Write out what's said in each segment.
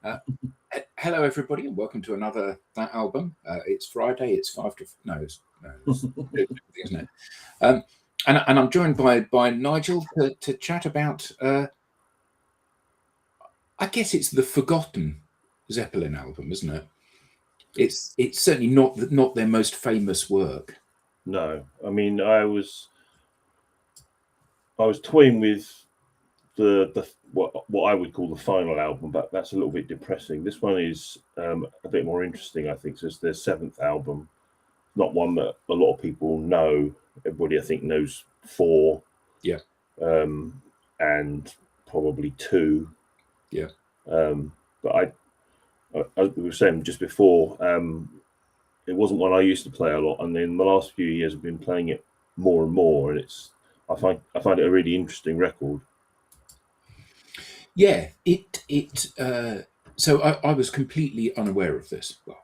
Uh, Hello, everybody, and welcome to another That Album. It's Friday. It's isn't it? And I'm joined by Nigel to chat about. I guess it's the forgotten Zeppelin album, isn't it? It's certainly not their most famous work. No, I mean I was toying with the what I would call the final album, but that's a little bit depressing. This one is a bit more interesting, I think. So it's their seventh album, not one that a lot of people know. Everybody, I think, knows four, Yeah. And probably two. Yeah. But I we were saying just before, it wasn't one I used to play a lot, and in the last few years I've been playing it more and more, and I find it a really interesting record. Yeah, so I was completely unaware of this. Well,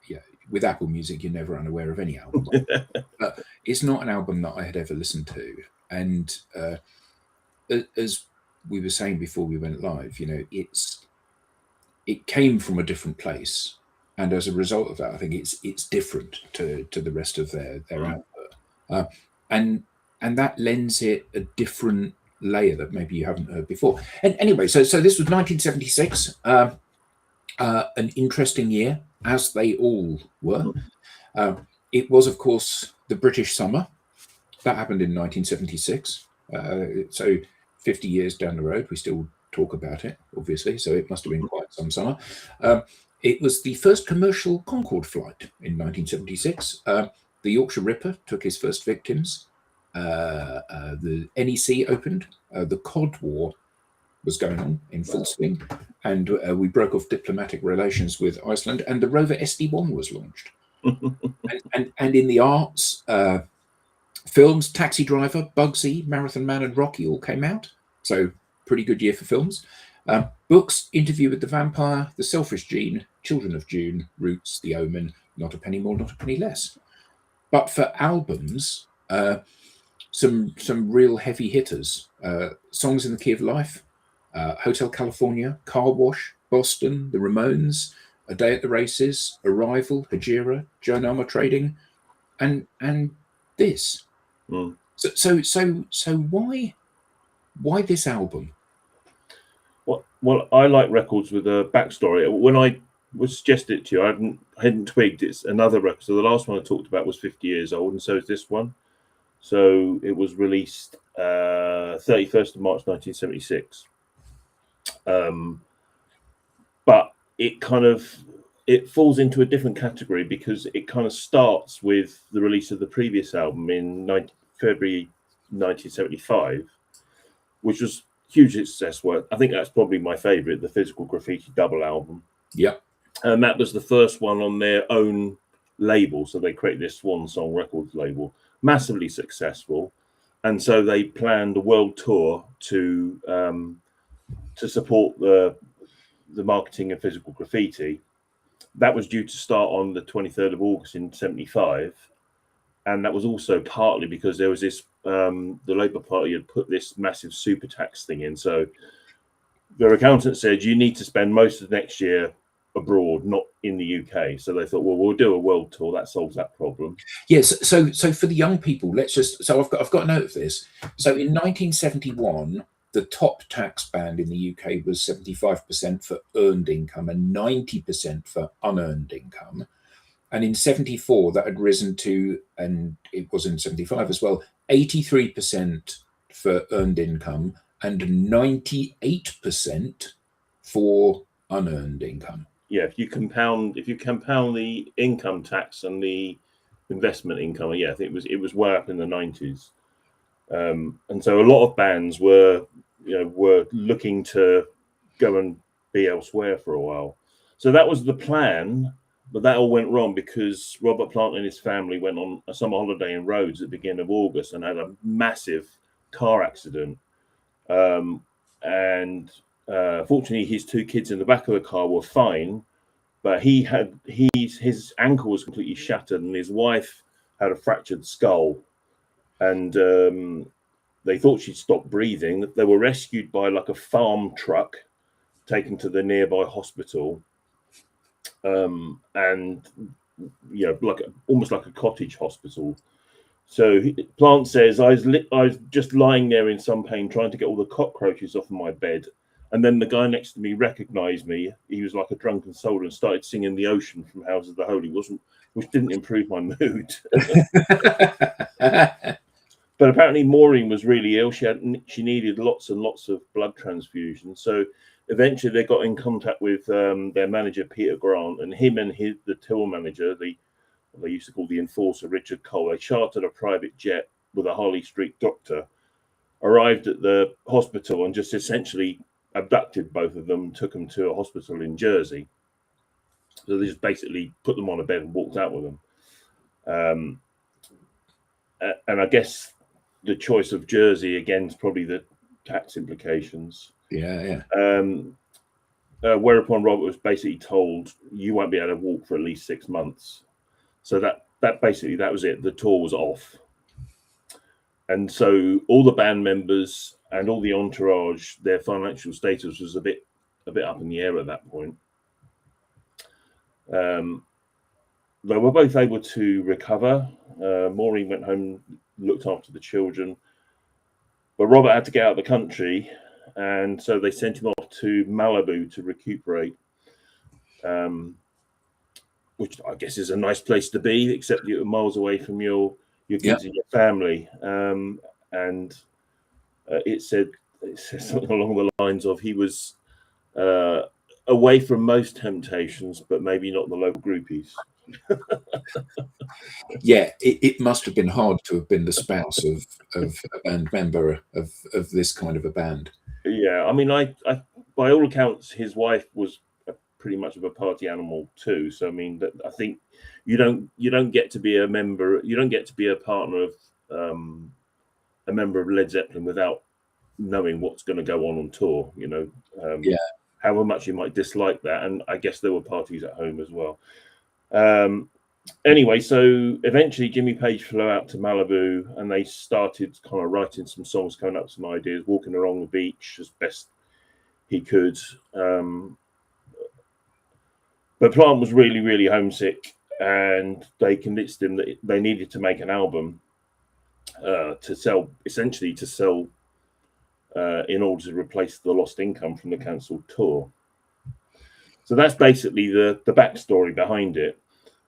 yeah, with Apple Music, you're never unaware of any album. But it's not an album that I had ever listened to. And as we were saying before we went live, it came from a different place. And as a result of that, I think it's different to the rest of their output. And that lends it a different layer that maybe you haven't heard before. And anyway, so this was 1976, an interesting year, as they all were. It was, of course, the British summer. That happened in 1976. So 50 years down the road, we still talk about it, obviously. So it must have been quite some summer. It was the first commercial Concorde flight in 1976. The Yorkshire Ripper took his first victims. The NEC opened. The Cod War was going on in full swing, and we broke off diplomatic relations with Iceland, and the rover SD1 was launched. and in the arts, films, Taxi Driver, Bugsy, Marathon Man, and Rocky all came out. So pretty good year for films. Books, Interview with the Vampire, The Selfish Gene, Children of June, Roots, The Omen, Not a Penny More, Not a Penny Less. But for albums, some real heavy hitters. Songs in the Key of Life, Hotel California, Car Wash, Boston, The Ramones, A Day at the Races, Arrival, Hajira, Jonama Trading, and this. So why this album? Well, I like records with a backstory. When I was suggested it to you, I hadn't twigged it's another record. So the last one I talked about was 50 years old, and so is this one. So it was released 31st of March 1976. But it falls into a different category because it kind of starts with the release of the previous album in February 1975, which was hugely successful. I think that's probably my favorite, the Physical Graffiti double album. Yeah. And that was the first one on their own label. So they created this Swan Song Records label, massively successful. And so they planned a world tour to support the marketing of Physical Graffiti. That was due to start on the 23rd of August in 75. And that was also partly because there was this, the Labour Party had put this massive super tax thing in. So their accountant said, you need to spend most of next year abroad, not in the UK. So they thought, well, we'll do a world tour. That solves that problem. Yes. So for the young people, I've got a note of this. So in 1971, the top tax band in the UK was 75% for earned income and 90% for unearned income. And in 74, that had risen to, and it was in 75 as well, 83% for earned income and 98% for unearned income. Yeah, if you compound the income tax and the investment income, yeah, I think it was way up in the 90s. And so a lot of bands were looking to go and be elsewhere for a while. So that was the plan, but that all went wrong because Robert Plant and his family went on a summer holiday in Rhodes at the beginning of August and had a massive car accident. Fortunately, his two kids in the back of the car were fine, but his ankle was completely shattered and his wife had a fractured skull. And they thought she'd stopped breathing. They were rescued by like a farm truck taken to the nearby hospital, and almost like a cottage hospital. So Plant says, I was just lying there in some pain, trying to get all the cockroaches off of my bed. And then the guy next to me recognized me. He was like a drunken soldier and started singing The Ocean from House of the Holy, which didn't improve my mood. But apparently Maureen was really ill. She needed lots and lots of blood transfusions. So eventually they got in contact with their manager, Peter Grant, and him and the tour manager, they used to call the enforcer, Richard Cole. They chartered a private jet with a Harley Street doctor, arrived at the hospital and just essentially abducted both of them, took them to a hospital in Jersey. So they just basically put them on a bed and walked out with them. And I guess the choice of Jersey, again, is probably the tax implications. Yeah. Whereupon Robert was basically told, you won't be able to walk for at least 6 months. So that was it. The tour was off. And so all the band members and all the entourage, their financial status was a bit up in the air at that point. They were both able to recover. Maureen went home, looked after the children, but Robert had to get out of the country, and so they sent him off to Malibu to recuperate, which I guess is a nice place to be, except you're miles away from your kids and your family. And it says something along the lines of he was away from most temptations, but maybe not the local groupies. Yeah, it must have been hard to have been the spouse of a band member of this kind of a band. Yeah, I mean, I by all accounts, his wife was pretty much of a party animal too. So I mean, I think you don't get to be a member, you don't get to be a partner of a member of Led Zeppelin without knowing what's going to go on tour. However much you might dislike that, and I guess there were parties at home as well. Anyway, so eventually Jimmy Page flew out to Malibu, and they started kind of writing some songs, coming up with some ideas, walking along the beach as best he could. But Plant was really, really homesick, and they convinced him that they needed to make an album to sell in order to replace the lost income from the cancelled tour. So that's basically the backstory behind it.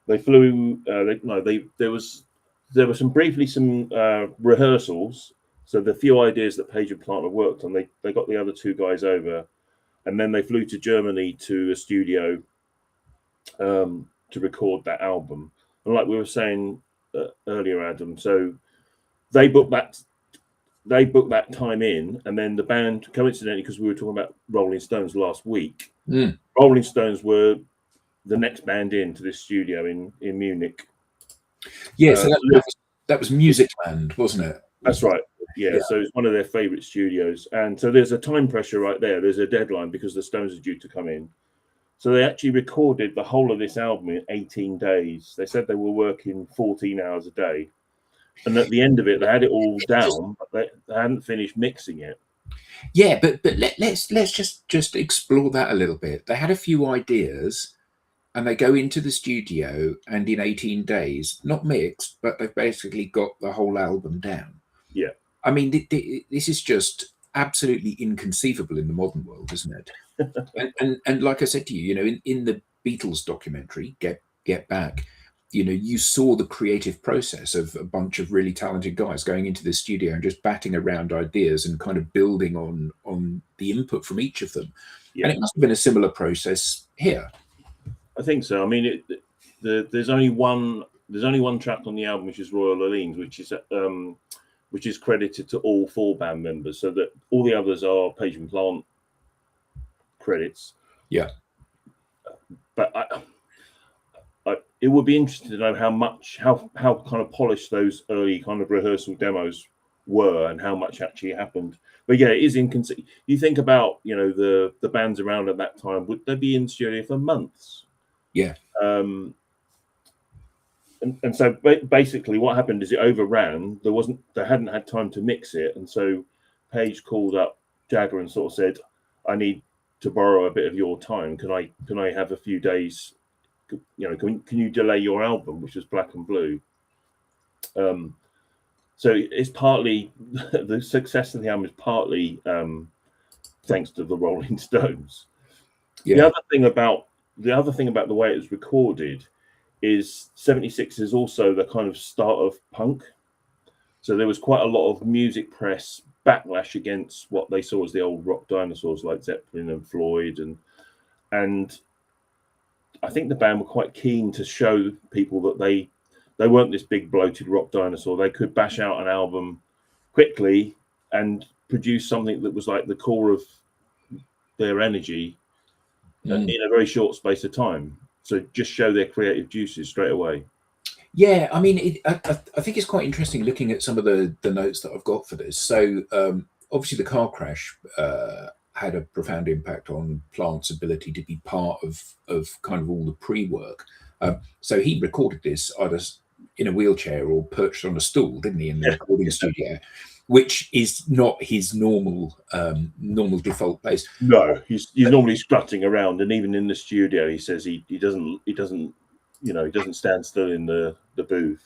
They flew. There were some rehearsals. So the few ideas that Page and Plant had worked on, they got the other two guys over, and then they flew to Germany to a studio to record that album. And like we were saying earlier, Adam, so they booked that time in, and then the band, coincidentally, because we were talking about Rolling Stones last week, Rolling Stones were the next band into this studio in Munich. Yeah, so that was Musicland, wasn't it? That's right. Yeah, so it's one of their favourite studios. And so there's a time pressure right there. There's a deadline because the Stones are due to come in. So they actually recorded the whole of this album in 18 days. They said they were working 14 hours a day. And at the end of it, they had it all down, but they hadn't finished mixing it. Yeah, but let's just explore that a little bit. They had a few ideas, and they go into the studio, and in 18 days, not mixed, but they've basically got the whole album down. Yeah. I mean, this is just absolutely inconceivable in the modern world, isn't it? and like I said to you, in the Beatles documentary, Get Back, you saw the creative process of a bunch of really talented guys going into the studio and just batting around ideas and kind of building on the input from each of them. Yeah. And it must have been a similar process here. I think so. I mean, there's only one track on the album, which is Royal Orleans, which is credited to all 4 band members, so that all the others are Page and Plant credits. Yeah. But it would be interesting to know how kind of polished those early kind of rehearsal demos were and how much actually happened. But yeah, it is inconceivable. You think about, the bands around at that time, would they be in studio for months? Yeah. And so basically what happened is it overran. They hadn't had time to mix it. And so Page called up Jagger and sort of said, I need to borrow a bit of your time, can I have a few days? You know, can you delay your album, which is Black and Blue? So it's partly the success of the album is partly thanks to the Rolling Stones. Yeah. The other thing about the way it was recorded is 76 is also the kind of start of punk. So there was quite a lot of music press backlash against what they saw as the old rock dinosaurs like Zeppelin and Floyd, and I think the band were quite keen to show people that they weren't this big bloated rock dinosaur. They could bash out an album quickly and produce something that was like the core of their energy in a very short space of time. So just show their creative juices straight away. Yeah, I mean, I think it's quite interesting looking at some of the notes that I've got for this. So obviously the car crash had a profound impact on Plant's ability to be part of kind of all the pre-work. So he recorded this either in a wheelchair or perched on a stool, didn't he, in the recording studio, which is not his normal default place. No, he's normally strutting around, and even in the studio, he says he doesn't stand still in the booth.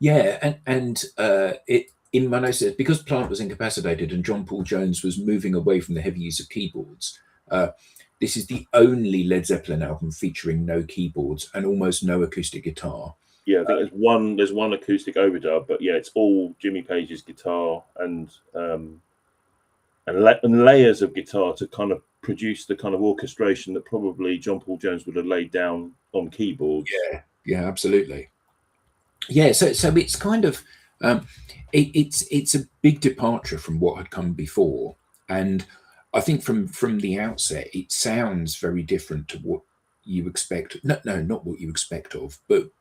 Yeah, and it in my notes says because Plant was incapacitated and John Paul Jones was moving away from the heavy use of keyboards. This is the only Led Zeppelin album featuring no keyboards and almost no acoustic guitar. Yeah, I think there's one acoustic overdub, but yeah, it's all Jimmy Page's guitar and layers of guitar to kind of produce the kind of orchestration that probably John Paul Jones would have laid down on keyboards. Yeah, absolutely. Yeah, so it's kind of it's a big departure from what had come before, and I think from the outset it sounds very different to what you expect. No, not what you expect of, but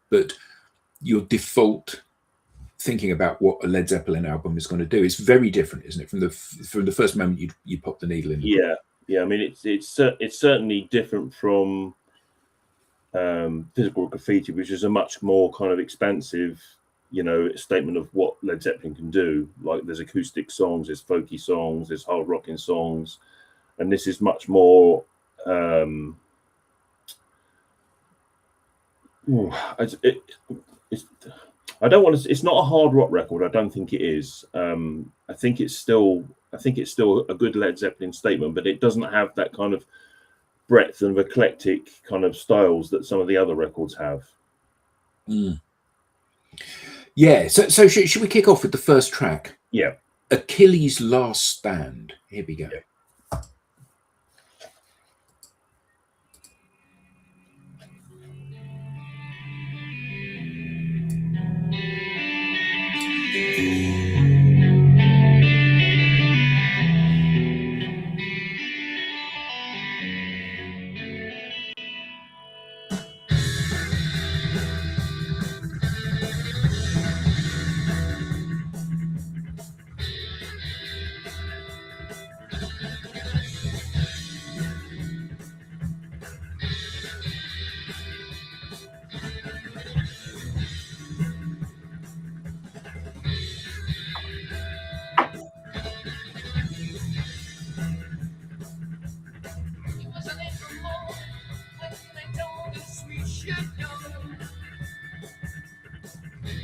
your default thinking about what a Led Zeppelin album is going to do is very different, isn't it? From the first moment you pop the needle in. Yeah. I mean, it's certainly different from Physical Graffiti, which is a much more kind of expansive, statement of what Led Zeppelin can do. Like there's acoustic songs, there's folky songs, there's hard rocking songs, and this is much more. I don't want to. It's not a hard rock record. I don't think it is. I think it's still a good Led Zeppelin statement, but it doesn't have that kind of breadth and eclectic kind of styles that some of the other records have. Yeah. So should we kick off with the first track? Yeah. Achilles' Last Stand. Here we go. Yeah.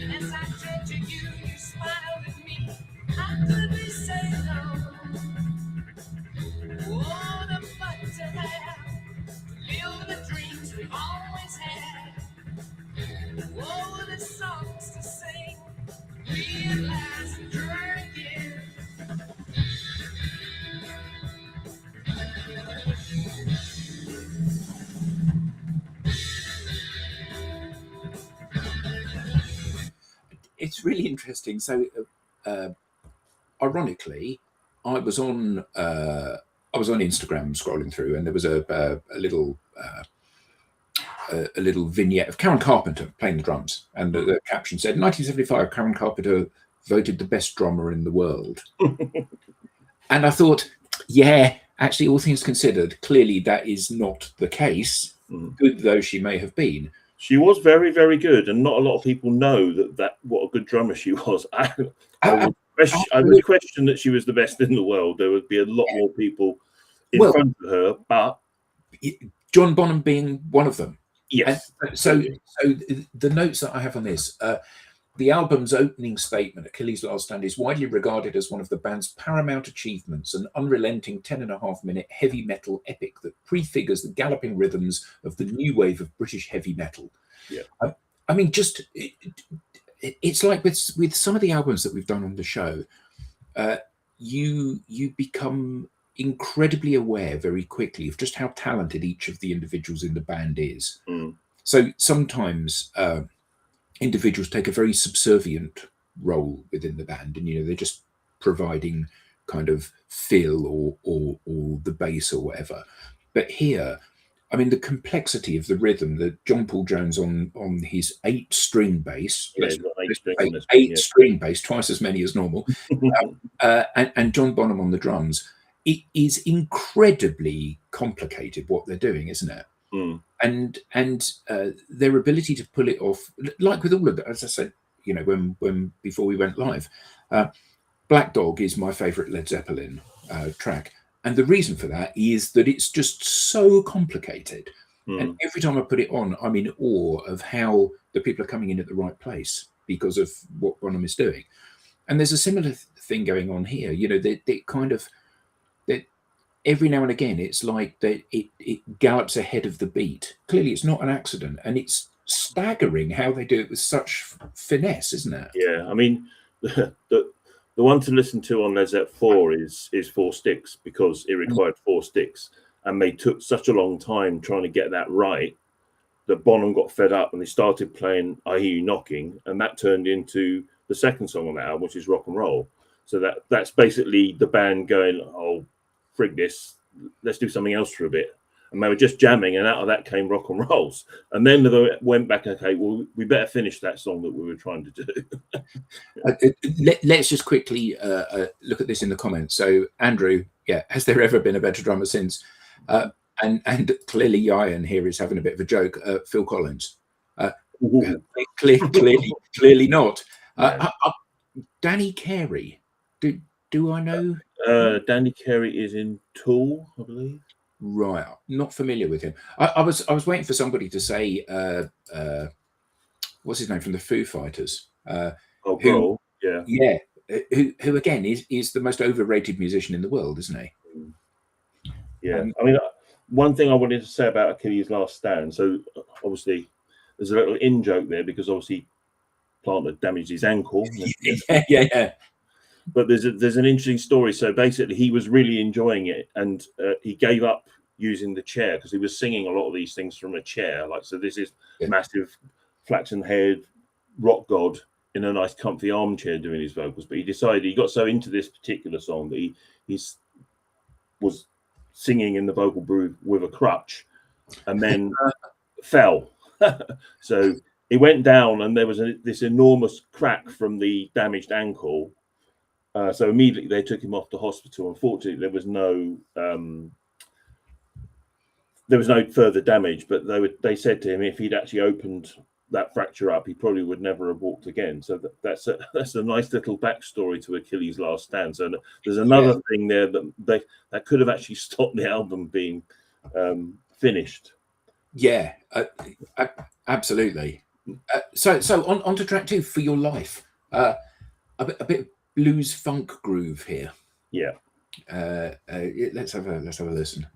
As I turned to you, you smiled at me. How could we say no? What a fun to have, live the dreams we always had. What a songs to sing, realize and try again. It's really interesting. So, ironically, I was on Instagram scrolling through, and there was a little vignette of Karen Carpenter playing the drums, and the caption said, "1975, Karen Carpenter voted the best drummer in the world." And I thought, yeah, actually, all things considered, clearly that is not the case. Good though she may have been. She was very, very good, and not a lot of people know that what a good drummer she was. I would question that she was the best in the world. There would be a lot more people in front of her, but John Bonham being one of them. yes. And so the notes that I have on this, the album's opening statement, Achilles' Last Stand, is widely regarded as one of the band's paramount achievements, an unrelenting 10.5-minute heavy metal epic that prefigures the galloping rhythms of the new wave of British heavy metal. Yeah. I mean, just it's like with some of the albums that we've done on the show, you become incredibly aware very quickly of just how talented each of the individuals in the band is. So sometimes individuals take a very subservient role within the band, and they're just providing kind of fill or the bass or whatever. But here, I mean, the complexity of the rhythm, that John Paul Jones on his 8-string bass, eight string bass, twice as many as normal, and John Bonham on the drums. It is incredibly complicated what they're doing, isn't it? And their ability to pull it off, like with all of it, as I said, when before we went live, Black Dog is my favourite Led Zeppelin track, and the reason for that is that it's just so complicated. And every time I put it on, I'm in awe of how the people are coming in at the right place because of what Bonham is doing. And there's a similar thing going on here. They kind of, every now and again, it's like that it gallops ahead of the beat. Clearly, it's not an accident, and it's staggering how they do it with such finesse, isn't it? Yeah, I mean, the one to listen to on Led Zeppelin 4 is 4 Sticks, because it required 4 sticks, and they took such a long time trying to get that right that Bonham got fed up and they started playing I Hear You Knocking, and that turned into the second song on that album, which is Rock and Roll. So that's basically the band going, oh, frig this, let's do something else for a bit. And they were just jamming, and out of that came Rock and Rolls. And then they went back, okay, well, we better finish that song that we were trying to do. Let's just quickly look at this in the comments. So, Andrew, has there ever been a better drummer since? And clearly, Ian here is having a bit of a joke. Phil Collins. Clearly not. Danny Carey. Do I know? Danny Carey is in Tool, I believe. Right, not familiar with him. I was waiting for somebody to say what's his name from the Foo Fighters. Who again is the most overrated musician in the world, isn't he? Yeah, I mean, one thing I wanted to say about Achilles' Last Stand. So obviously, there's a little in joke there because obviously, Plant had damaged his ankle. Yeah. But there's an interesting story. So basically, he was really enjoying it, and he gave up using the chair because he was singing a lot of these things from a chair. Like, so this is massive flaxen-haired rock god in a nice comfy armchair doing his vocals. But he decided he got so into this particular song that he was singing in the vocal booth with a crutch, and then fell. So he went down, and there was this enormous crack from the damaged ankle. So immediately they took him off to hospital. Unfortunately, there was no further damage. But they said to him if he'd actually opened that fracture up, he probably would never have walked again. So that's a nice little backstory to Achilles' Last Stand. So there's another thing there that could have actually stopped the album being finished. Yeah, absolutely. So on to track 2, For Your Life. A bit of blues funk groove here. Yeah. Let's have a listen.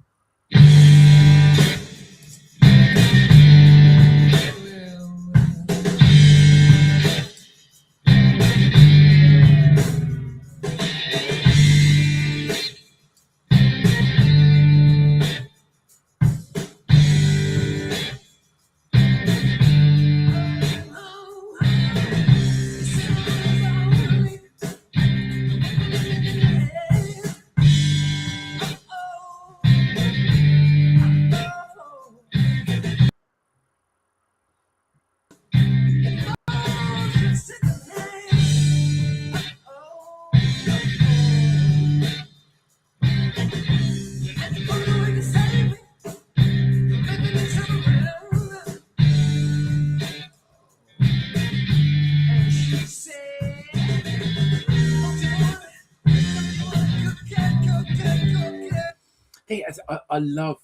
I love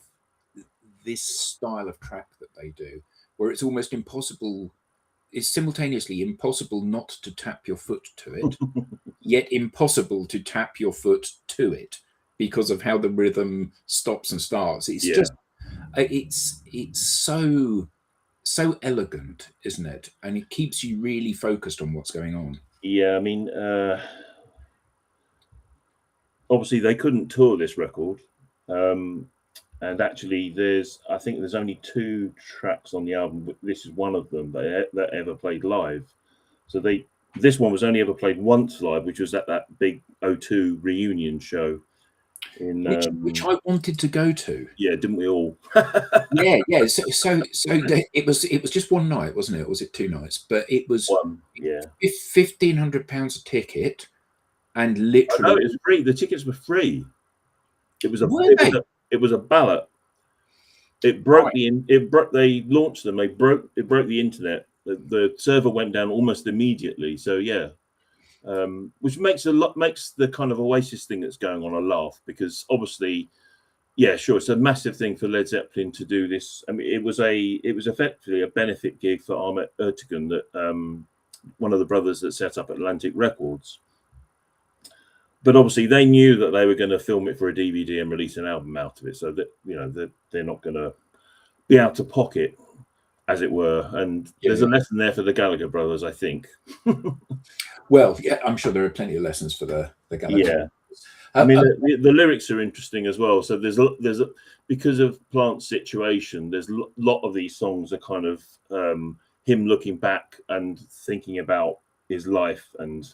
this style of track that they do, where it's almost impossible. It's simultaneously impossible not to tap your foot to it, yet impossible to tap your foot to it because of how the rhythm stops and starts. It's Yeah. just, it's so elegant, isn't it? And it keeps you really focused on what's going on. Yeah, I mean, obviously they couldn't tour this record, and actually, I think there's only 2 tracks on the album. But this is one of them that ever played live. So this one was only ever played once live, which was at that big O2 reunion show in Which I wanted to go to. Yeah, didn't we all? Yeah. So it was just one night, wasn't it? Or was it 2 nights? But it was One, yeah. £1,500 a ticket, and I literally, know, it was free. The tickets were free. It was a Were they? it was a ballot. It broke they launched them. It broke the internet. The server went down almost immediately. So yeah, which makes the kind of Oasis thing that's going on a laugh, because obviously, yeah, sure, it's a massive thing for Led Zeppelin to do this. I mean, it was effectively a benefit gig for Ahmet Ertegun, that one of the brothers that set up Atlantic Records. But obviously, they knew that they were going to film it for a DVD and release an album out of it, so that they're not going to be out of pocket, as it were. And there's a lesson there for the Gallagher brothers, I think. Well, yeah, I'm sure there are plenty of lessons for the Gallagher. Yeah, I mean, the lyrics are interesting as well. So there's because of Plant's situation, there's a lot of these songs are kind of him looking back and thinking about his life and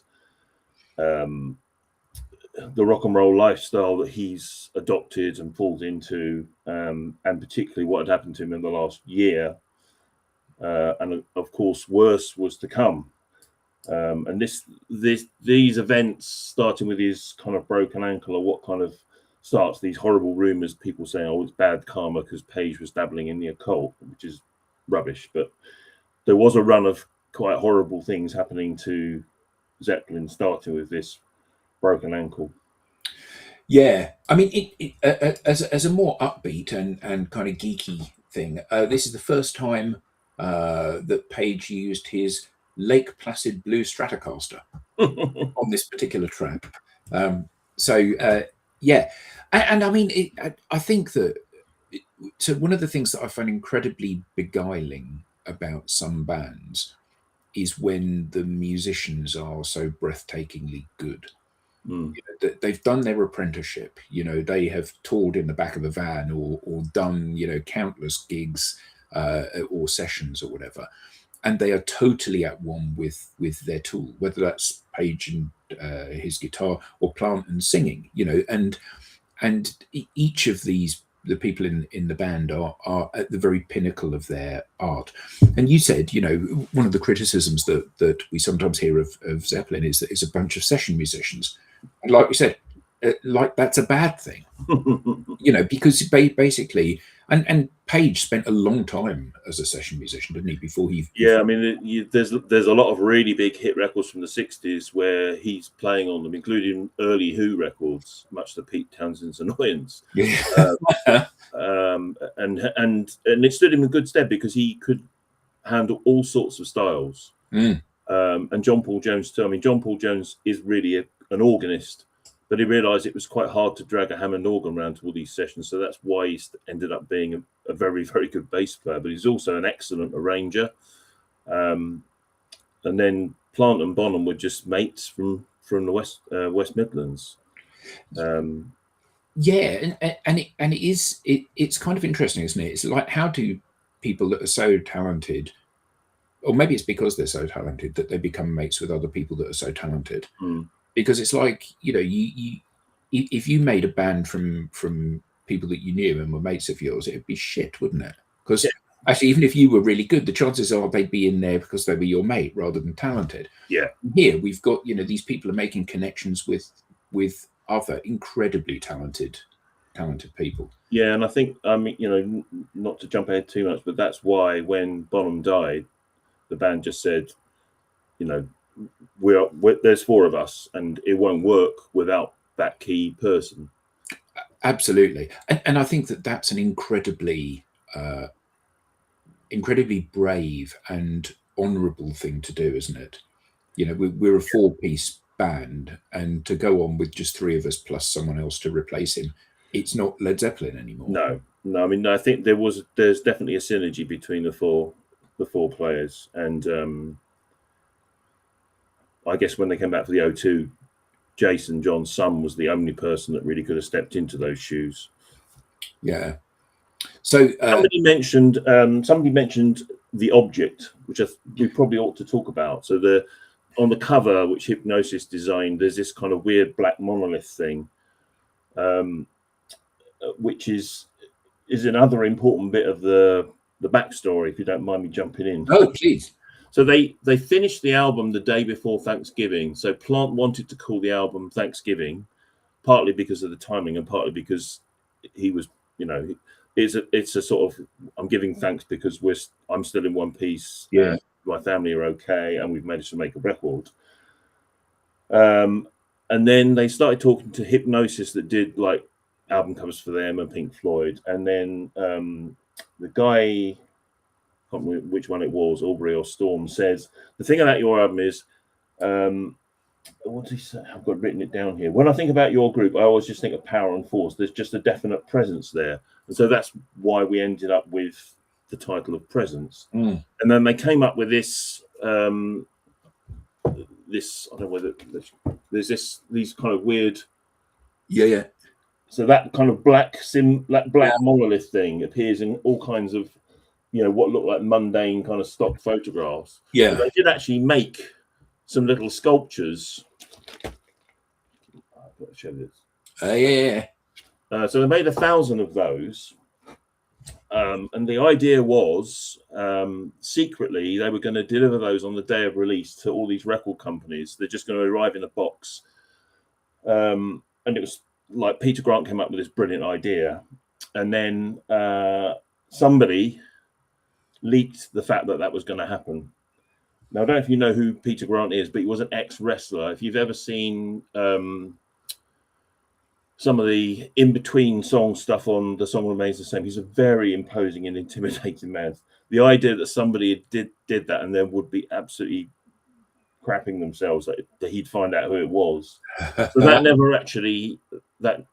the rock and roll lifestyle that he's adopted and pulled into, and particularly what had happened to him in the last year. And of course, worse was to come. And these events, starting with his kind of broken ankle, are what kind of starts these horrible rumors, people saying, oh, it's bad karma because Page was dabbling in the occult, which is rubbish. But there was a run of quite horrible things happening to Zeppelin, starting with this broken ankle. Yeah, I mean, as a more upbeat and kind of geeky thing, this is the first time that Page used his Lake Placid Blue Stratocaster on this particular track. Yeah, and I mean, I think that. So one of the things that I find incredibly beguiling about some bands is when the musicians are so breathtakingly good. They've done their apprenticeship. They have toured in the back of the van or done countless gigs or sessions or whatever, and they are totally at one with their tool, whether that's Page and his guitar or Plant and singing. And each of the people in the band are at the very pinnacle of their art. And you said, one of the criticisms that we sometimes hear of Zeppelin is that it's a bunch of session musicians. And like we said, like that's a bad thing, because basically, and Page spent a long time as a session musician, didn't he? Before he, I mean, there's a lot of really big hit records from the '60s where he's playing on them, including early Who records, much to Pete Townshend's annoyance. And it stood him in good stead because he could handle all sorts of styles. And John Paul Jones too. I mean, John Paul Jones is really an organist, but he realised it was quite hard to drag a Hammond organ around to all these sessions, so that's why he ended up being a very, very good bass player. But he's also an excellent arranger. And then Plant and Bonham were just mates from the West Midlands. Yeah, and it's kind of interesting, isn't it? It's like, how do people that are so talented, or maybe it's because they're so talented, that they become mates with other people that are so talented? Because it's like, you if you made a band from people that you knew and were mates of yours, it'd be shit, wouldn't it? Because actually, even if you were really good, the chances are they'd be in there because they were your mate rather than talented. Yeah. Here we've got, these people are making connections with other incredibly talented people. Yeah, and I think, I mean, not to jump ahead too much, but that's why when Bonham died, the band just said, there's 4 of us, and it won't work without that key person. Absolutely, and I think that that's an incredibly brave and honourable thing to do, isn't it? You know, we're a four-piece band, and to go on with just three of us plus someone else to replace him, it's not Led Zeppelin anymore. No. I mean, I think there's definitely a synergy between the four players, and I guess when they came back for the O2, Jason, John's son, was the only person that really could have stepped into those shoes. Yeah. So somebody mentioned the object, which we probably ought to talk about. So on the cover, which Hypnosis designed, there's this kind of weird black monolith thing, which is another important bit of the backstory, if you don't mind me jumping in. Oh, please. So they finished the album the day before Thanksgiving. So Plant wanted to call the album Thanksgiving, partly because of the timing and partly because he was, you know, it's a sort of, I'm giving thanks because I'm still in one piece. Yeah. My family are okay, and we've managed to make a record. And then they started talking to Hypnosis that did like album covers for them and Pink Floyd, and then the guy, I can't remember which one it was, Aubrey or Storm, says the thing about your album is, what did he say? I've got written it down here. When I think about your group, I always just think of power and force. There's just a definite presence there, and so that's why we ended up with the title of Presence. And then they came up with this. This, I don't know whether there's these kind of weird. Yeah. So that kind of black monolith thing appears in all kinds of, you know, what look like mundane kind of stock photographs. Yeah. But they did actually make some little sculptures. I've got to show this. Yeah. So they made 1,000 of those. And the idea was, secretly, they were going to deliver those on the day of release to all these record companies. They're just going to arrive in a box. And it was like Peter Grant came up with this brilliant idea. And then somebody leaked the fact that was going to happen. Now, I don't know if you know who Peter Grant is, but he was an ex-wrestler. If you've ever seen some of the in-between song stuff on The Song Remains the Same, he's a very imposing and intimidating man. The idea that somebody did that and then would be absolutely crapping themselves, that he'd find out who it was. So that never actually, I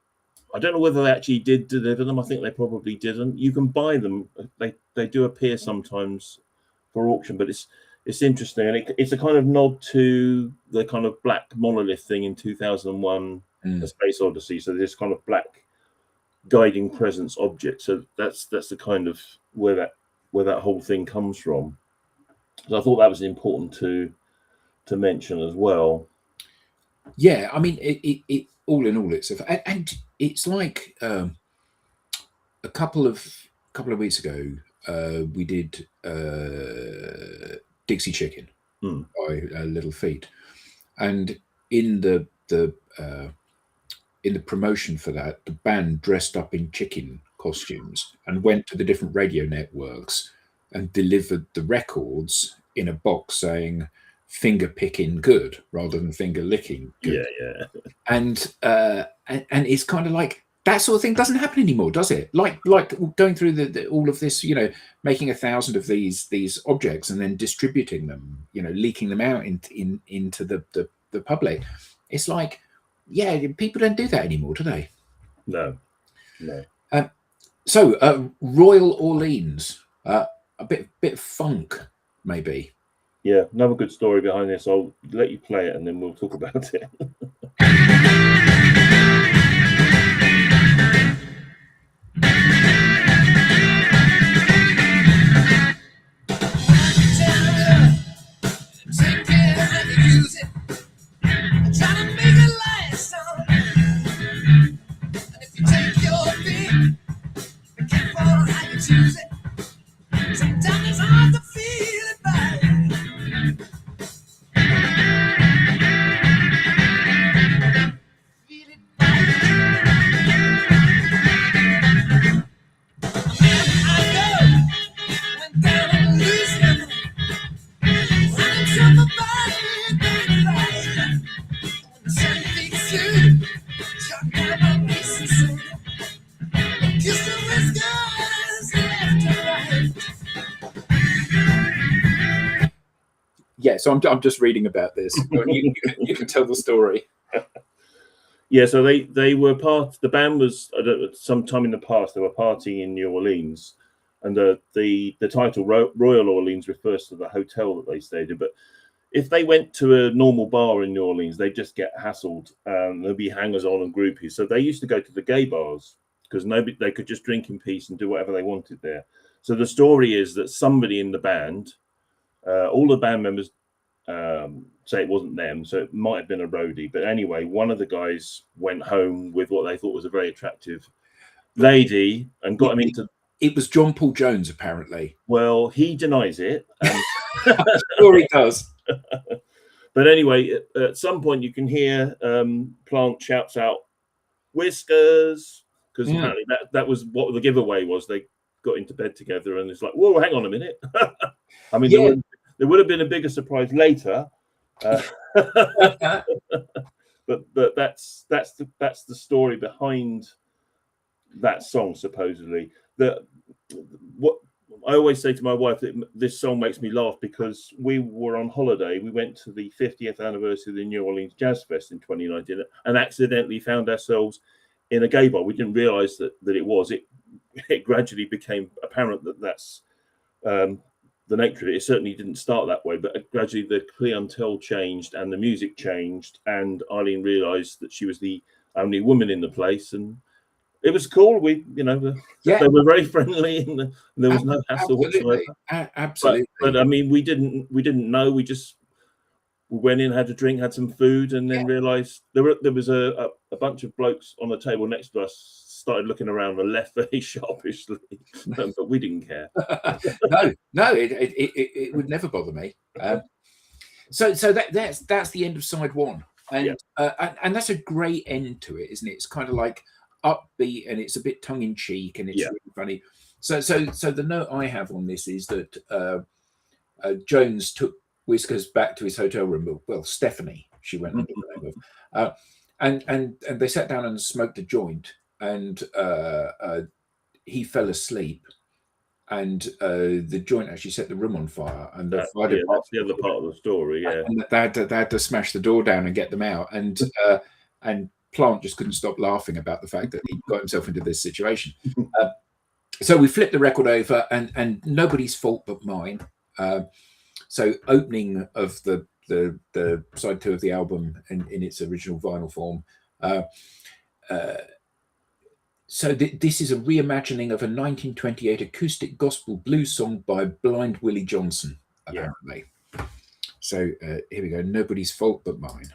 don't know whether they actually did deliver them. I think they probably didn't. You can buy them. They do appear sometimes for auction, but it's interesting. And it's a kind of nod to the kind of black monolith thing in 2001, The Space Odyssey. So this kind of black guiding presence object. So that's the kind of where that whole thing comes from. So I thought that was important to mention as well. Yeah, I mean, it all in all, and it's like a couple of weeks ago, we did Dixie Chicken by Little Feat, and in the promotion for that, the band dressed up in chicken costumes and went to the different radio networks and delivered the records in a box saying "finger picking good" rather than "finger licking good." Yeah. And it's kind of like that sort of thing doesn't happen anymore, does it? Like going through all of this, you know, making 1,000 of these objects and then distributing them, you know, leaking them out into the public. It's like, yeah, people don't do that anymore, do they? No. So Royal Orleans, a bit of funk, maybe. Yeah, another good story behind this. I'll let you play it and then we'll talk about it. Sometimes it's hard to feel it back. Feel it back. I go, went down in Louisiana, running from my body, baby, right. The sun beats through, shot down my Mississippi. yeah. So I'm just reading about this. You can tell the story. Yeah, so they were the band was sometime in the past they were partying in New Orleans, and the title Royal Orleans refers to the hotel that they stayed in. But if they went to a normal bar in New Orleans, they'd just get hassled. There'd be hangers on and groupies. So they used to go to the gay bars because they could just drink in peace and do whatever they wanted there. So the story is that somebody in the band, all the band members say it wasn't them, so it might have been a roadie. But anyway, one of the guys went home with what they thought was a very attractive lady and got him into. It was John Paul Jones, apparently. Well, he denies it. Sure, he does. But anyway, at some point you can hear Plant shouts out "Whiskers," because apparently that was what the giveaway was. They got into bed together, and it's like, whoa, hang on a minute. I mean, there would have been a bigger surprise later. But that's the story behind that song, supposedly. What I always say to my wife, that this song makes me laugh because we were on holiday. We went to the 50th anniversary of the New Orleans Jazz Fest in 2019 and accidentally found ourselves in a gay bar. We didn't realize that it was. It gradually became apparent that that's the nature of it. It certainly didn't start that way, but gradually the clientele changed and the music changed, and Eileen realized that she was the only woman in the place, and it was cool. They were very friendly, and there was no hassle whatsoever. Absolutely. But I mean, we didn't know. We went in, had a drink, had some food, and then realized there was a bunch of blokes on the table next to us. Started looking around and left very sharpishly, but we didn't care. No, it would never bother me. So that's the end of side one, and that's a great end to it, isn't it? It's kind of like upbeat, and it's a bit tongue in cheek, and it's really funny. So the note I have on this is that Jones took Whiskers back to his hotel room. Well, Stephanie, she went under the name of, and they sat down and smoked a joint. And he fell asleep, and the joint actually set the room on fire. And that's the other part of the story. Yeah, and they had to smash the door down and get them out. And Plant just couldn't stop laughing about the fact that he got himself into this situation. So we flipped the record over, and nobody's fault but mine. So opening of the side two of the album in its original vinyl form. So this is a reimagining of a 1928 acoustic gospel blues song by Blind Willie Johnson, apparently. So here we go. Nobody's fault but mine.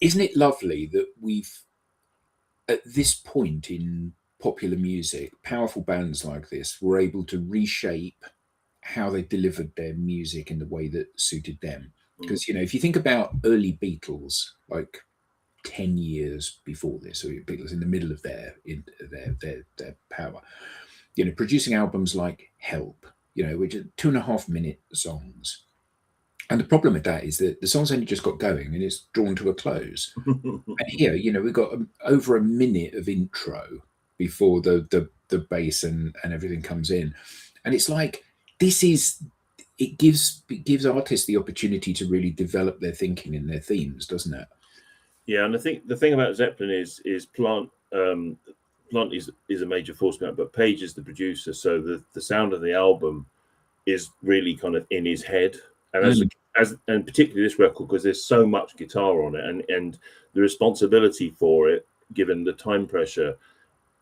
Isn't it lovely that we've, at this point in popular music, powerful bands like this were able to reshape how they delivered their music in the way that suited them. Because, you know, if you think about early Beatles, like 10 years before this, or Beatles in the middle of their power, you know, producing albums like Help, you know, which are 2.5 minute songs. And the problem with that is that the song's only just got going and it's drawn to a close. And here, you know, we've got over a minute of intro before the bass and everything comes in. And it's like, it gives artists the opportunity to really develop their thinking and their themes, doesn't it? Yeah, and I think the thing about Zeppelin is Plant. Plant is a major force behind, but Page is the producer, so the sound of the album is really kind of in his head, and and particularly this record, because there's so much guitar on it, and the responsibility for it, given the time pressure,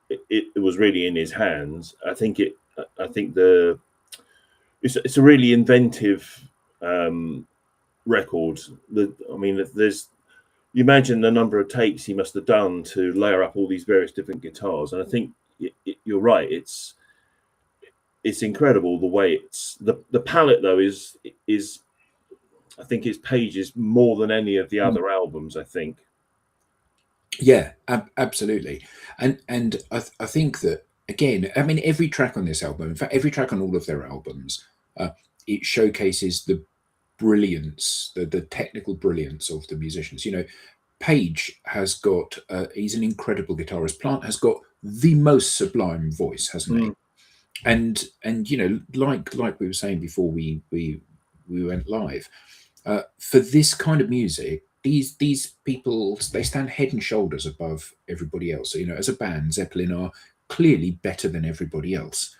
it was really in his hands. I think it's a really inventive record. I mean, you imagine the number of takes he must have done to layer up all these various different guitars, and I think you're right. It's incredible the way the palette though is I think it's Page's more than any of the other albums. I think. Yeah, absolutely, and I think that again, I mean, every track on this album, in fact, every track on all of their albums, it showcases the brilliance, the technical brilliance of the musicians. You know, Page has got he's an incredible guitarist. Plant has got the most sublime voice, hasn't he? And you know, like we were saying before we went live, for this kind of music, these people, they stand head and shoulders above everybody else. So, you know, as a band, Zeppelin are clearly better than everybody else.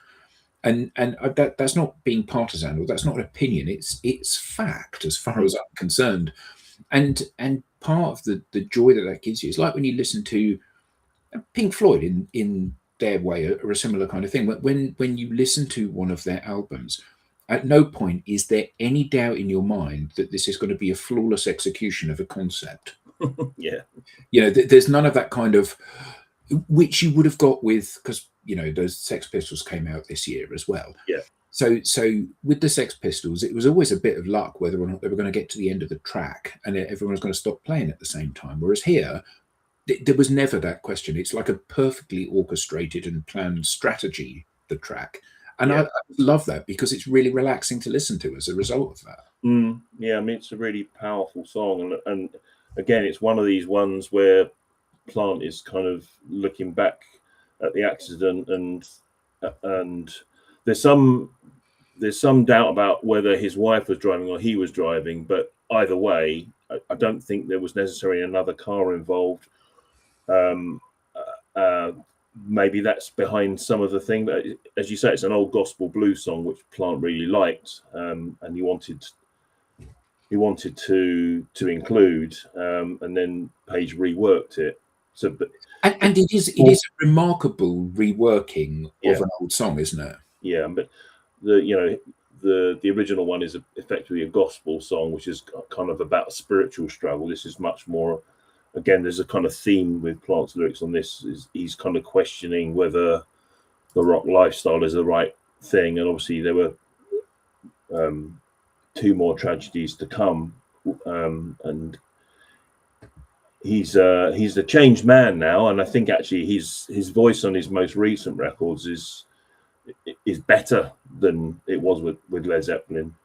And that's not being partisan, or that's not an opinion. It's fact as far as I'm concerned. And part of the joy that gives you is like when you listen to Pink Floyd in their way, or a similar kind of thing. When you listen to one of their albums, at no point is there any doubt in your mind that this is going to be a flawless execution of a concept. Yeah, you know, there's none of that kind of, which you would have got with, because you know those Sex Pistols came out this year as well. Yeah. So with the Sex Pistols, it was always a bit of luck whether or not they were going to get to the end of the track and everyone was going to stop playing at the same time. Whereas here, there was never that question. It's like a perfectly orchestrated and planned strategy, the track. And I love that because it's really relaxing to listen to as a result of that. Yeah, I mean, it's a really powerful song. And again, it's one of these ones where Plant is kind of looking back at the accident, and there's some doubt about whether his wife was driving or he was driving. But either way, I don't think there was necessarily another car involved. Maybe that's behind some of the thing, but as you say, it's an old gospel blues song which Plant really liked, and he wanted to include, and then Page reworked it. So, and it is a remarkable reworking of an old song, isn't it? Yeah, but the original one is effectively a gospel song, which is kind of about a spiritual struggle. This is much more. Again, there's a kind of theme with Plant's lyrics on this. He's kind of questioning whether the rock lifestyle is the right thing, and obviously there were 2 more tragedies to come, and he's a changed man now. And I think actually his voice on his most recent records is better than it was with Led Zeppelin,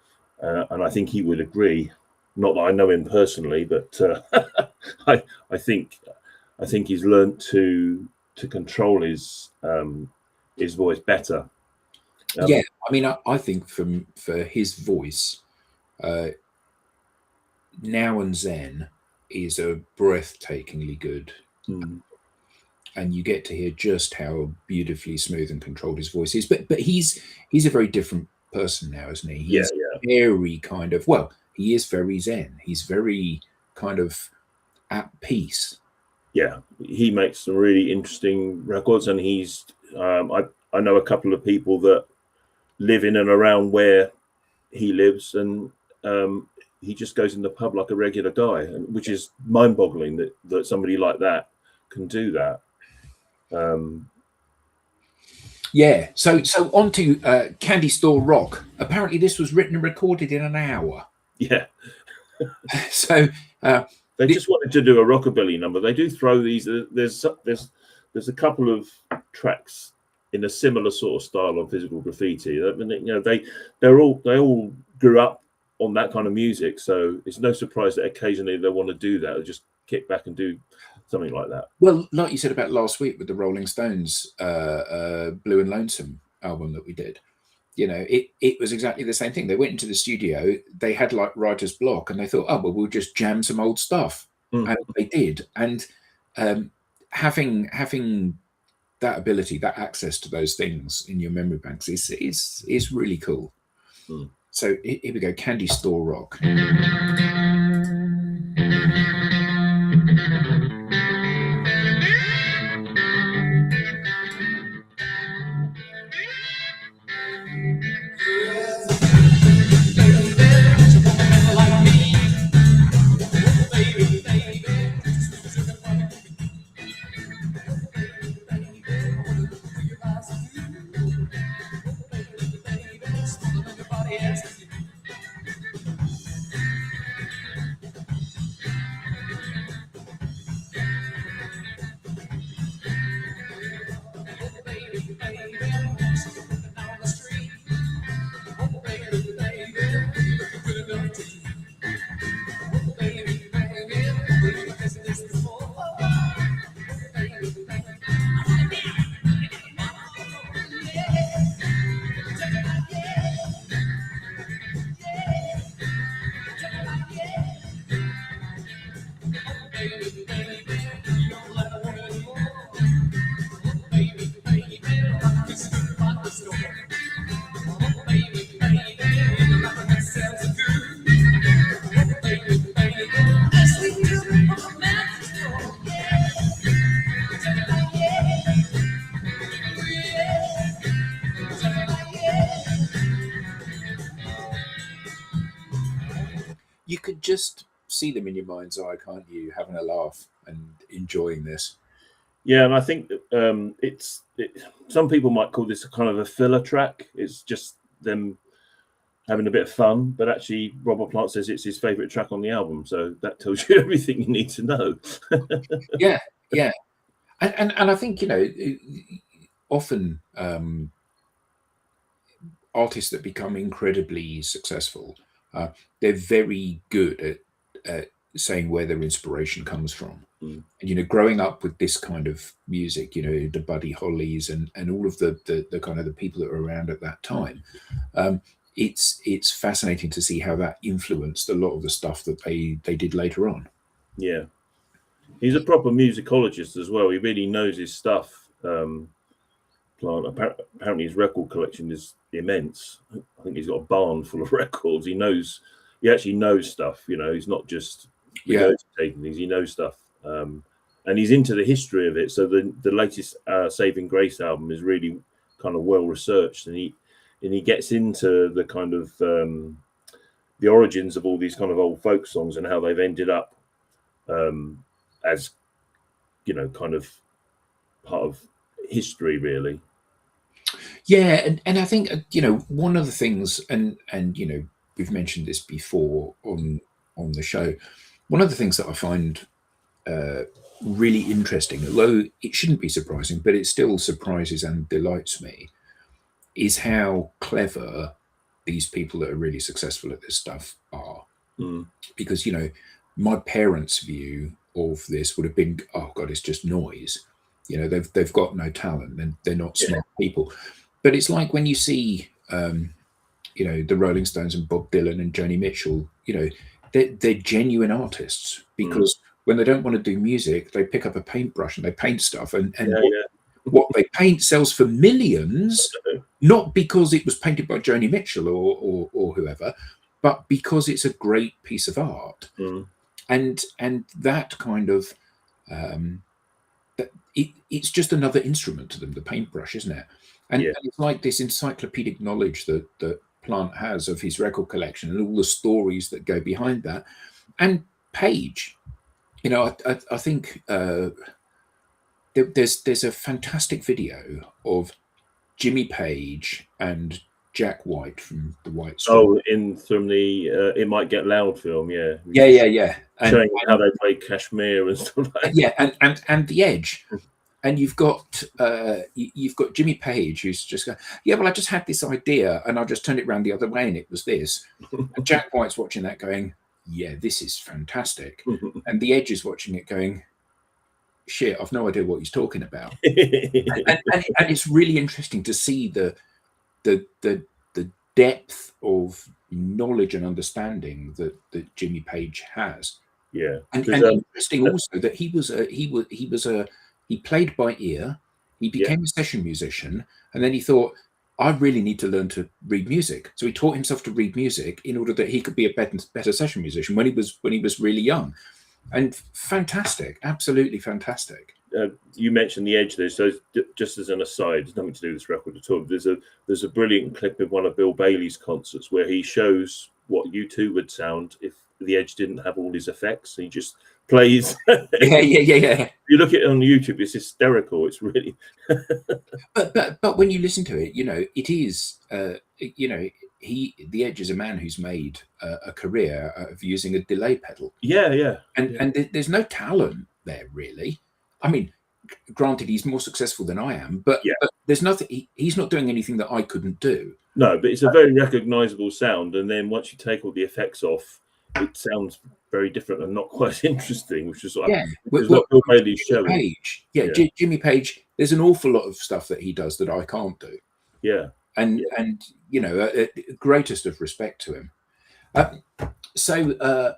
and I think he would agree. Not that I know him personally, but I think he's learned to control his voice better. Yeah, I mean, I think for his voice, Now and Zen is a breathtakingly good, and you get to hear just how beautifully smooth and controlled his voice is. But he's a very different person now, isn't he? He's very kind of, well, he is very Zen. He's very kind of at peace. Yeah, he makes some really interesting records, and he's I know a couple of people that live in and around where he lives, and he just goes in the pub like a regular guy, which is mind-boggling that somebody like that can do that. Yeah. So on to Candy Store Rock. Apparently, this was written and recorded in an hour. Yeah. So They just wanted to do a rockabilly number. They do throw these. There's a couple of tracks in a similar sort of style of Physical Graffiti. I mean, you know, they all grew up on that kind of music, so it's no surprise that occasionally they want to do that or just kick back and do something like that. Well, like you said about last week with the Rolling Stones Blue and Lonesome album that we did, you know, it was exactly the same thing. They went into the studio, they had like writer's block, and they thought, oh well, we'll just jam some old stuff, and they did. And having that ability, that access to those things in your memory banks is really cool. So here we go, Candy Store Rock. You could just see them in your mind's eye, can't you? Having a laugh and enjoying this. Yeah, and I think some people might call this a kind of a filler track. It's just them having a bit of fun, but actually Robert Plant says it's his favourite track on the album, so that tells you everything you need to know. Yeah, and I think, you know, often artists that become incredibly successful, they're very good at saying where their inspiration comes from. And, you know, growing up with this kind of music, you know, the Buddy Hollies and all of the kind of the people that were around at that time, it's fascinating to see how that influenced a lot of the stuff that they did later on. Yeah, he's a proper musicologist as well. He really knows his stuff. Plant, apparently his record collection is immense. I think he's got a barn full of records. He actually knows stuff. You know, he's not just regurgitating things. He knows stuff. And he's into the history of it. So the latest Saving Grace album is really kind of well researched, and he gets into the kind of the origins of all these kind of old folk songs and how they've ended up as, you know, kind of part of history, really. Yeah, and I think, you know, one of the things, and you know, we've mentioned this before on the show. One of the things that I find really interesting, although it shouldn't be surprising, but it still surprises and delights me, is how clever these people that are really successful at this stuff are. Because, you know, my parents' view of this would have been, oh God, it's just noise. You know, they've got no talent and they're not smart people. But it's like when you see, you know, the Rolling Stones and Bob Dylan and Joni Mitchell, you know, they're genuine artists, because when they don't want to do music, they pick up a paintbrush and they paint stuff, and what they paint sells for millions, not because it was painted by Joni Mitchell or whoever, but because it's a great piece of art. And that kind of it's just another instrument to them, the paintbrush, isn't it? And it's like this encyclopedic knowledge that Plant has of his record collection and all the stories that go behind that. And Page, you know, I think there's a fantastic video of Jimmy Page and Jack White from the White Stripes. Oh, from the It Might Get Loud film, yeah. Yeah. Showing how they play Kashmir and stuff like that. Yeah, and the Edge. And you've got Jimmy Page who's just going, yeah, well, I just had this idea and I just turned it around the other way and it was this. And Jack White's watching that going, yeah, this is fantastic. And the Edge is watching it going, shit, I've no idea what he's talking about. and it's really interesting to see the depth of knowledge and understanding that Jimmy Page has. Yeah, and interesting also that he played by ear. He became a session musician, and then he thought, I really need to learn to read music. So he taught himself to read music in order that he could be a better session musician when he was really young. And fantastic, absolutely fantastic. You mentioned the Edge there, so just as an aside, it's nothing to do with this record at all. There's a brilliant clip of one of Bill Bailey's concerts where he shows what U2 would sound if the Edge didn't have all his effects. He just plays. Yeah. You look at it on YouTube, it's hysterical. It's really. but when you listen to it, it is, the Edge is a man who's made a career of using a delay pedal. Yeah. And there's no talent there really. I mean, granted, he's more successful than I am, but there's nothing. He's not doing anything that I couldn't do. No, but it's a very recognisable sound, and then once you take all the effects off, it sounds very different and not quite interesting, which is what Bill Bailey's showing. Jimmy Page. There's an awful lot of stuff that he does that I can't do. Yeah, and greatest of respect to him. So,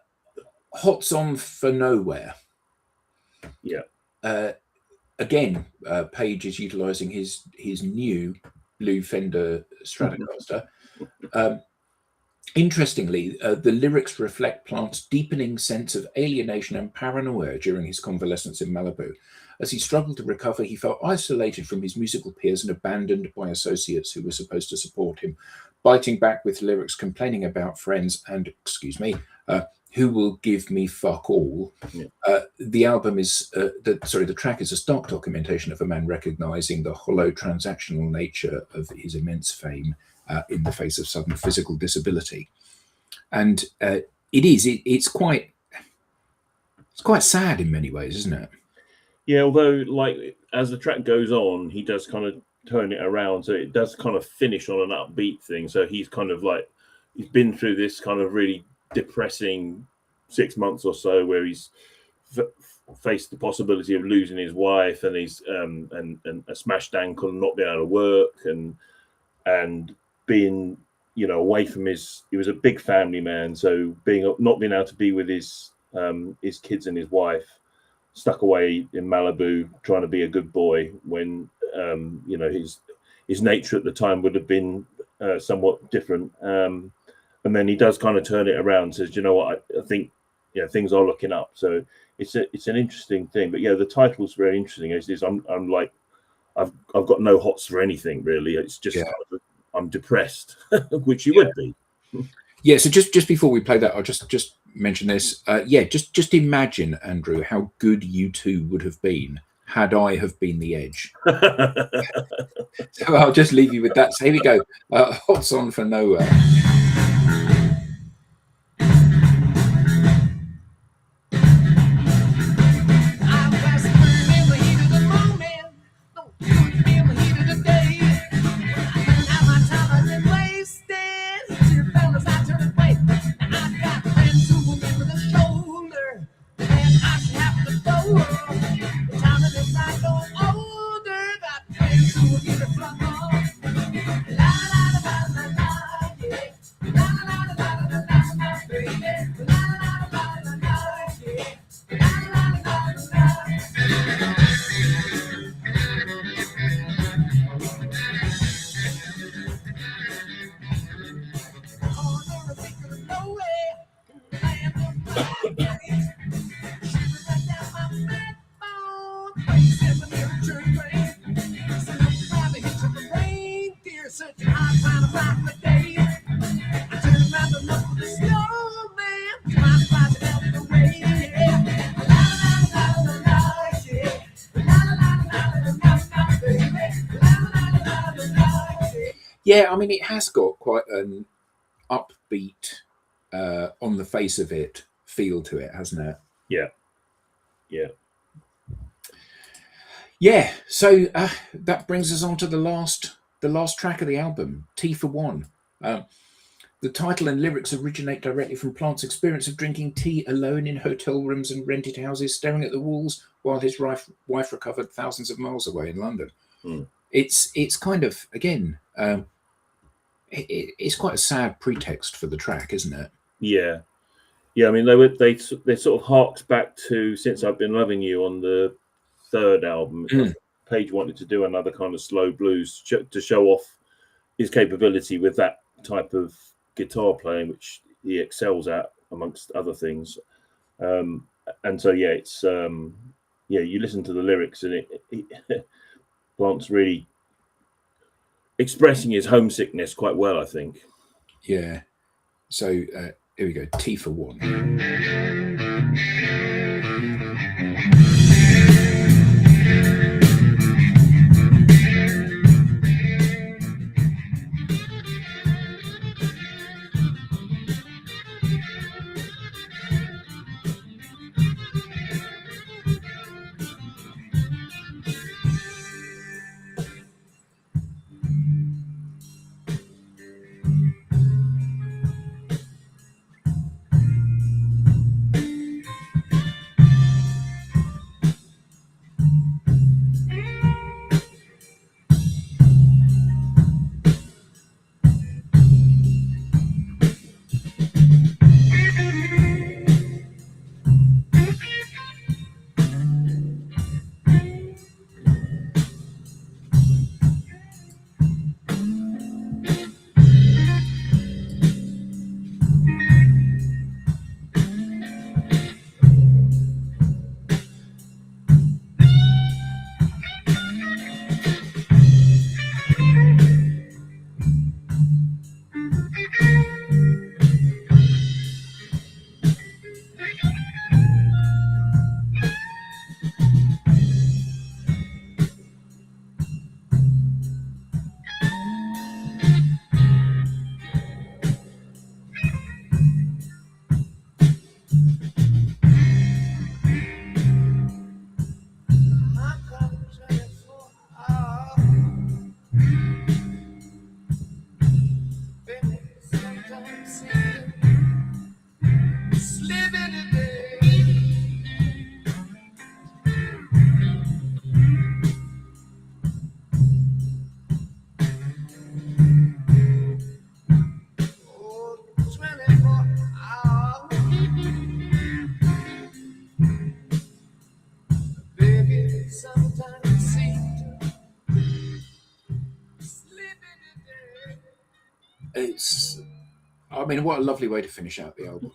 Hot's on for Nowhere. Yeah. Again, Page is utilising his new blue Fender Stratocaster. Interestingly, the lyrics reflect Plant's deepening sense of alienation and paranoia during his convalescence in Malibu. As he struggled to recover, he felt isolated from his musical peers and abandoned by associates who were supposed to support him, biting back with lyrics complaining about friends and, who will give me fuck all. The album is the track is a stark documentation of a man recognizing the hollow transactional nature of his immense fame in the face of sudden physical disability. And it's quite sad in many ways, isn't it? Yeah, although like as the track goes on, he does kind of turn it around, so it does kind of finish on an upbeat thing. So he's kind of like he's been through this kind of really depressing 6 months or so where he's faced the possibility of losing his wife and his and a smashed ankle and not being able to work and being away from he was a big family man, so not being able to be with his kids and his wife, stuck away in Malibu trying to be a good boy when his nature at the time would have been somewhat different. And then he does kind of turn it around and says, you know what, I think things are looking up. So it's an interesting thing. But the title's very interesting. I'm like, I've got no hots for anything really. It's just I'm depressed, which you would be. Yeah. So just before we play that, I'll just mention this. Just imagine, Andrew, how good U2 would have been had I have been the Edge. So I'll just leave you with that. So here we go. Hot's on for Nowhere. Yeah, I mean, it has got quite an upbeat, on the face of it, feel to it, hasn't it? Yeah. Yeah. Yeah. So that brings us on to the last track of the album, Tea for One. The title and lyrics originate directly from Plant's experience of drinking tea alone in hotel rooms and rented houses, staring at the walls while his wife recovered thousands of miles away in London. Mm. It's kind of, again, it's quite a sad pretext for the track, isn't it? Yeah. Yeah, I mean, they sort of harks back to Since I've Been Loving You on the third album. Page wanted to do another kind of slow blues to show off his capability with that type of guitar playing, which he excels at amongst other things. And so, yeah, it's you listen to the lyrics and it Plant's really expressing his homesickness quite well, I think. Yeah. So here we go, Tea for One. It's, I mean, what a lovely way to finish out the album.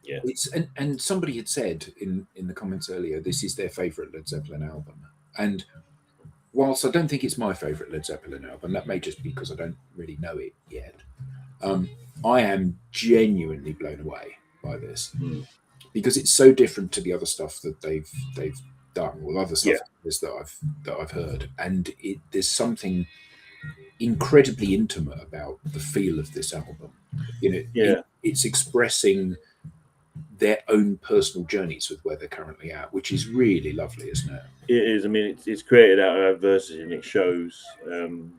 Yeah. It's and somebody had said in the comments earlier, this is their favourite Led Zeppelin album. And whilst I don't think it's my favourite Led Zeppelin album, that may just be because I don't really know it yet. I am genuinely blown away by this because it's so different to the other stuff that they've done, or other stuff that I've heard, and there's something incredibly intimate about the feel of this album. You know, it's expressing their own personal journeys with where they're currently at, which is really lovely, isn't it? It is. I mean, it's created out of adversity, and it shows. And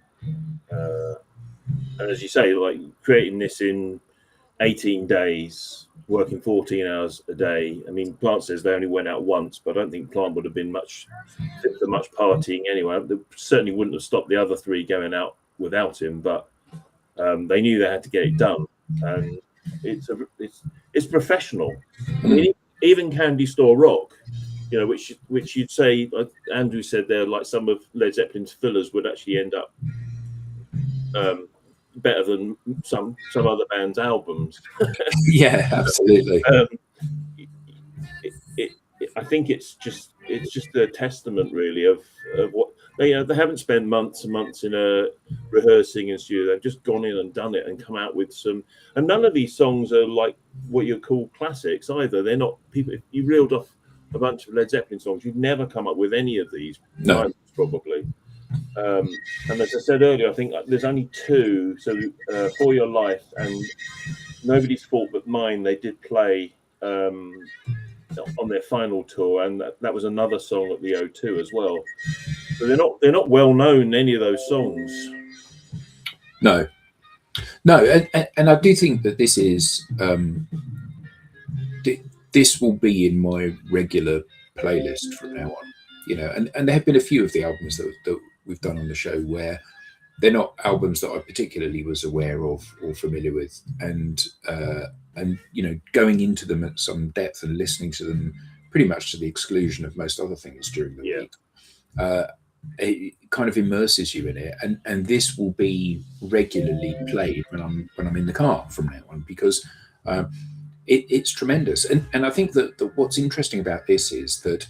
as you say, like creating this in 18 days, working 14 hours a day. I mean, Plant says they only went out once, but I don't think Plant would have been fit for much partying anyway. They certainly wouldn't have stopped the other three going out without him, but they knew they had to get it done, and it's professional. I mean, even Candy Store Rock, you know, which you'd say, like Andrew said there, like some of Led Zeppelin's fillers would actually end up better than some other bands' albums. Yeah, absolutely. I think it's just a testament, really, of what they haven't spent months and months in a rehearsing in studio. They've just gone in and done it and come out with some. And none of these songs are like what you call classics either. They're not people. If you reeled off a bunch of Led Zeppelin songs, you'd never come up with any of these. No, probably. And as I said earlier, I think there's only two. So For Your Life and Nobody's Fault But Mine, they did play on their final tour, and that was another song at the O2 as well. So they're not well known, any of those songs. No, and I do think that this is this will be in my regular playlist from now on. You know, and there have been a few of the albums that we've done on the show where they're not albums that I particularly was aware of or familiar with, and you know, going into them at some depth and listening to them pretty much to the exclusion of most other things during the week, it kind of immerses you in it, and this will be regularly played when I'm in the car from now on, because it's tremendous, and I think that what's interesting about this is that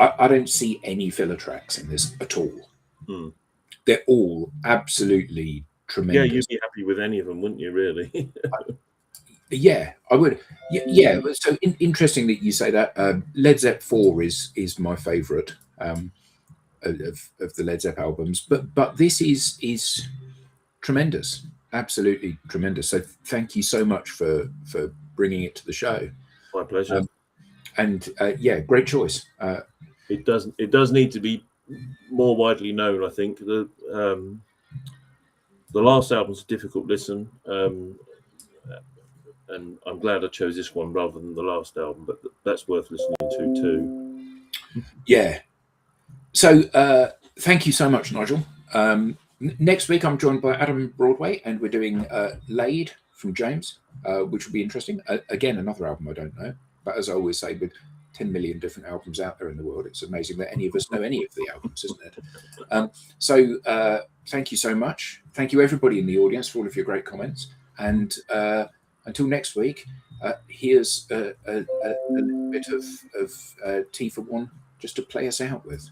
I don't see any filler tracks in this at all. They're all absolutely tremendous. Yeah, you'd be happy with any of them, wouldn't you, really? Yeah, I would. Yeah. So interesting that you say that. Led Zepp 4 is my favourite of the Led Zepp albums, but this is tremendous, absolutely tremendous. So thank you so much for bringing it to the show. My pleasure. And yeah, great choice. It does need to be more widely known, I think. The last album's a difficult listen, and I'm glad I chose this one rather than the last album, but that's worth listening to too. Yeah. So thank you so much, Nigel. Next week I'm joined by Adam Broadway, and we're doing Laid from James, which will be interesting. Again, another album I don't know, but as I always say, with 10 million different albums out there in the world, it's amazing that any of us know any of the albums, isn't it? So thank you so much. Thank you everybody in the audience for all of your great comments, and until next week, here's a little bit of Tea for One just to play us out with.